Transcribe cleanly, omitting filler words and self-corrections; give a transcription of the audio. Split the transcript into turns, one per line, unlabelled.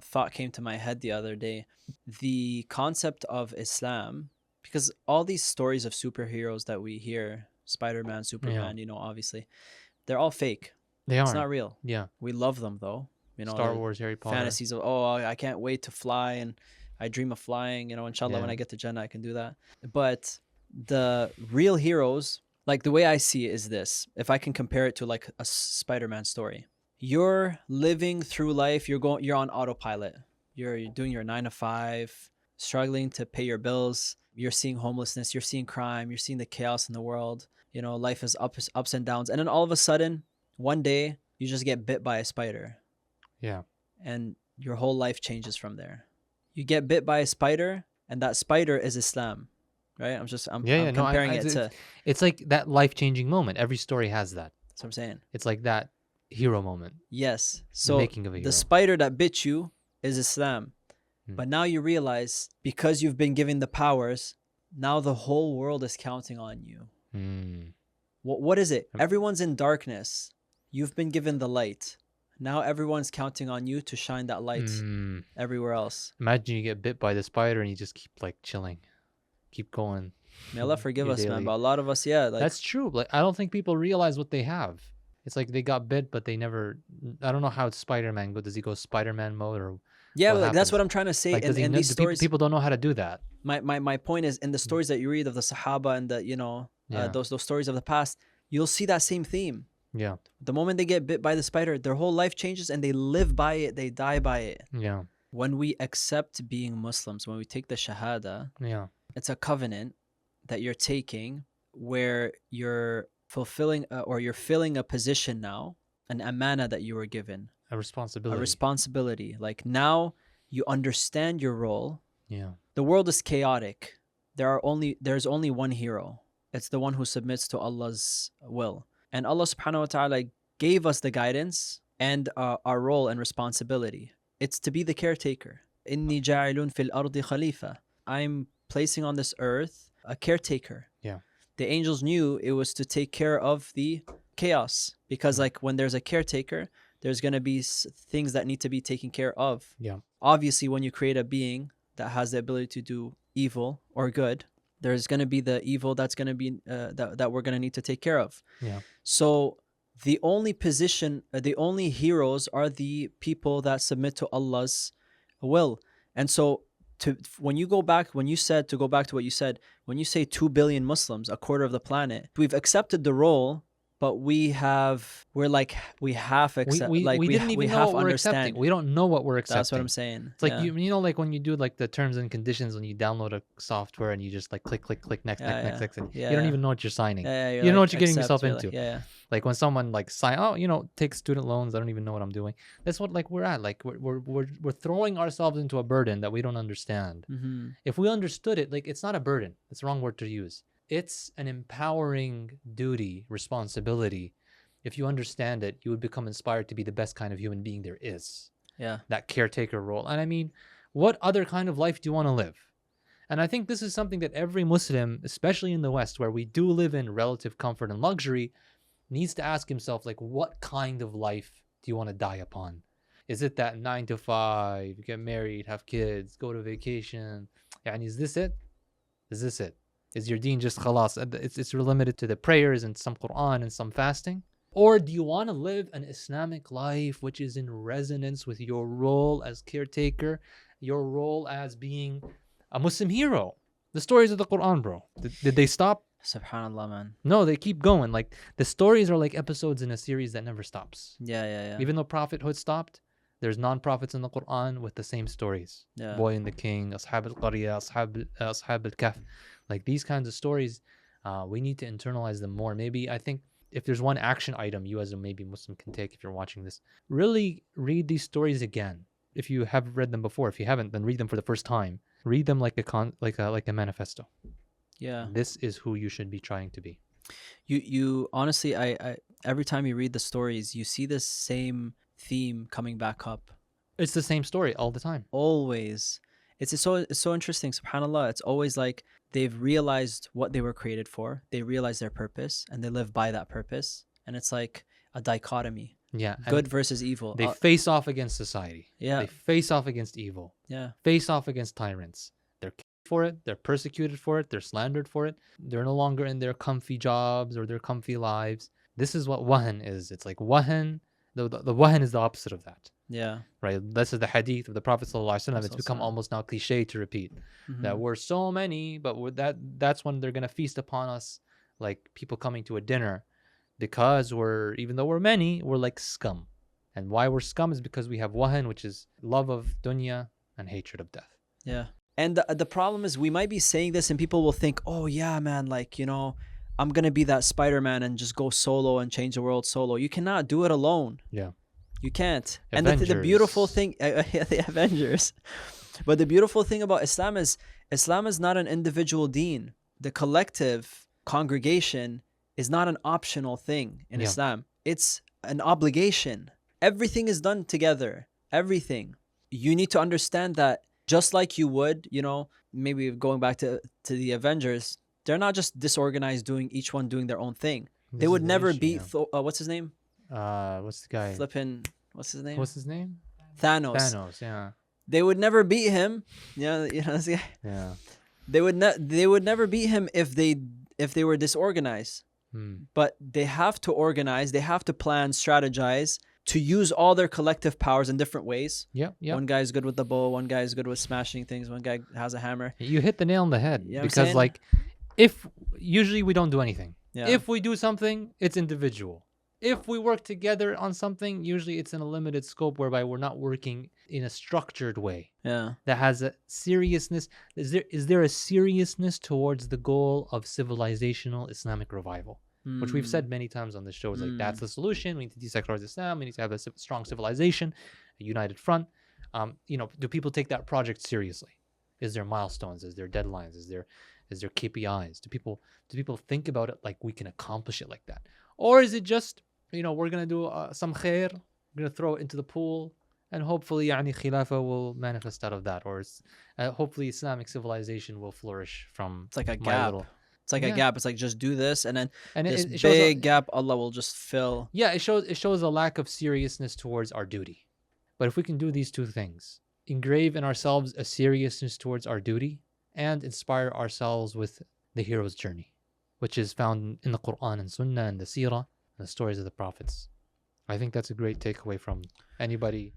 thought came to my head the other day. The concept of Islam, because all these stories of superheroes that we hear, Spider-Man,
Yeah,
Superman, obviously, they're all fake.
they
It's not
are.
real.
Yeah.
We love them though.
Star
The
Wars, Harry Potter.
fantasies of, oh, I can't wait to fly and I dream of flying, inshallah when
Yeah.
I get to Jannah I can do that. But the real heroes, like the way I see it is this. If I can compare it to like a Spider-Man story. You're living through life, you're on autopilot. You're doing your 9 to 5, struggling to pay your bills. You're seeing homelessness, you're seeing crime, you're seeing the chaos in the world. Life is ups and downs. And then all of a sudden, one day, you just get bit by a spider
Yeah.
and your whole life changes from there. You get bit by a spider, and that spider is Islam, right?
Yeah,
I'm
yeah. No,
comparing it to.
it's like that life-changing moment. Every story has that.
That's what I'm saying.
It's like that hero moment,
Yes.
the
So
making of a
the
hero.
spider that bit you is Islam,
Hmm.
but now you realize because you've been given the powers, now the whole world is counting on you.
Hmm.
What is it?
Um,
Everyone's in darkness. You've been given the light. Now everyone's counting on you to shine that light everywhere else.
Imagine you get bit by the spider and you just keep like chilling, keep going.
May Allah forgive
Your
us, man.
daily.
But a lot of us, yeah, like
That's true. Like I don't think people realize what they have. It's like they got bit, but they never. I don't know how Spider-Man go. Does he go Spider-Man mode or
yeah,
what
like that's
happens?
what I'm trying to say.
Like, does he
In
know?
these
Do people
stories,
don't know how to do that?
my point is in the
Mm.
stories that you read of the Sahaba and the
Yeah,
those stories of the past, you'll see that same theme.
yeah,
The moment they get bit by the spider, their whole life changes and they live by it. They die by it.
yeah,
When we accept being Muslims, when we take the Shahada,
yeah.
it's a covenant that you're taking where you're fulfilling or you're filling a position now, an amana that you were given,
A
a
responsibility.
responsibility. Like now you understand your role.
Yeah,
The world is chaotic. There's only one hero. It's the one who submits to Allah's will. And Allah subhanahu wa ta'ala gave us the guidance and our role and responsibility. It's to be the caretaker. Inni ja'ilun fil ardi khalifa. I'm placing on this earth a caretaker.
yeah,
The angels knew it was to take care of the chaos because like when there's a caretaker, there's going to be things that need to be taken care of.
yeah,
Obviously, when you create a being that has the ability to do evil or good, there's going to be the evil that's going to be that we're going to need to take care of.
yeah,
So the only position, the only heroes are the people that submit to Allah's will. And so when you go back, when you said to go back to what you said, when you say 2 billion Muslims, a quarter of the planet, we've accepted the role, but we half accept,
we didn't even know
half
what we're accepting.
understand.
We don't know what we're accepting.
That's what I'm saying.
It's like
Yeah.
you know, like when you do like the terms and conditions when you download a software and you just like click, next,
Yeah,
next, and
yeah.
you don't even know what you're signing.
Yeah,
You don't know what you're getting
accept,
yourself
you're
into.
like, yeah.
Like when someone like take student loans, I don't even know what I'm doing. That's what like we're at. Like we're throwing ourselves into a burden that we don't understand.
Mm-hmm.
If we understood it, like it's not a burden. It's the wrong word to use. It's an empowering duty, responsibility. If you understand it, you would become inspired to be the best kind of human being there is.
Yeah.
That caretaker role. And I mean, what other kind of life do you want to live? And I think this is something that every Muslim, especially in the West, where we do live in relative comfort and luxury, needs to ask himself, like, what kind of life do you want to die upon? Is it that 9 to 5, get married, have kids, go to vacation? And is this it? Is this it? Is your deen just khalas? It's limited to the prayers and some Quran and some fasting? Or do you want to live an Islamic life which is in resonance with your role as caretaker, your role as being a Muslim hero? The stories of the Quran, bro. Did they stop?
Subhanallah, man.
No, they keep going. Like the stories are like episodes in a series that never stops.
Yeah.
Even though prophethood stopped, there's non-prophets in the Quran with the same stories.
Yeah.
Boy and the King, Ashab al-Qarya, Ashab al-Kahf. Like these kinds of stories, we need to internalize them more. Maybe I think if there's one action item you as a maybe Muslim can take if you're watching this, really read these stories again. If you have read them before, if you haven't, then read them for the first time. Read them like a manifesto.
Yeah.
This is who you should be trying to be.
You honestly, I every time you read the stories, you see this same theme coming back up.
It's the same story all the time.
Always. It's so interesting. Subhanallah. It's always like they've realized what they were created for. They realize their purpose and they live by that purpose. And it's like a dichotomy.
Yeah.
Good
And
versus evil.
they face off against society.
Yeah.
They face off against evil.
Yeah.
Face off against tyrants. They're killed for it. They're persecuted for it. They're slandered for it. They're no longer in their comfy jobs or their comfy lives. This is what wahan is. It's like wahan. The wahan is the opposite of that,
Yeah.
right? This is the hadith of the Prophet ﷺ. It's become
Sallallahu
almost now cliche to repeat that we're so many, but that's when they're gonna feast upon us like people coming to a dinner, because even though we're many, we're like scum. And why we're scum is because we have wahan, which is love of dunya and hatred of death.
Yeah. And the problem is we might be saying this and people will think, oh yeah, man, like, you know, I'm going to be that Spider-Man and just go solo and change the world solo. You cannot do it alone.
Yeah.
You can't.
Avengers.
And the beautiful thing, the Avengers. But the beautiful thing about Islam is not an individual deen. The collective congregation is not an optional thing in Islam. It's an obligation. Everything is done together. Everything. You need to understand that just like you would, you know, maybe going back to the Avengers, they're not just disorganized each one doing their own thing. They would never beat what's his name?
What's the guy?
What's his name?
What's his name?
Thanos.
Thanos, yeah.
They would never beat him. This guy.
Yeah.
They would never beat him if they were disorganized. But they have to organize, they have to plan, strategize, to use all their collective powers in different ways.
Yep.
One guy's good with the bow, one guy's good with smashing things, one guy has a hammer.
You hit the nail on the head.
You know
because like, if usually we don't do anything.
Yeah.
If we do something, it's individual. If we work together on something, usually it's in a limited scope whereby we're not working in a structured way.
Yeah.
That has a seriousness. Is there a seriousness towards the goal of civilizational Islamic revival? Which we've said many times on this show is like, that's the solution. We need to desecularize Islam. We need to have a strong civilization, a united front. Do people take that project seriously? Is there milestones? Is there deadlines? Is there KPIs? Do people think about it like we can accomplish it like that? Or is it just, we're going to do some khair, we're going to throw it into the pool, and hopefully khilafah will manifest out of that, or hopefully Islamic civilization will flourish from
It's like a gap. It's like a gap. It's like, just do this, and then this
it
big gap Allah will just fill.
Yeah, it shows a lack of seriousness towards our duty. But if we can do these two things, engrave in ourselves a seriousness towards our duty, and inspire ourselves with the hero's journey, which is found in the Quran and Sunnah and the Seerah and the stories of the prophets. I think that's a great takeaway from anybody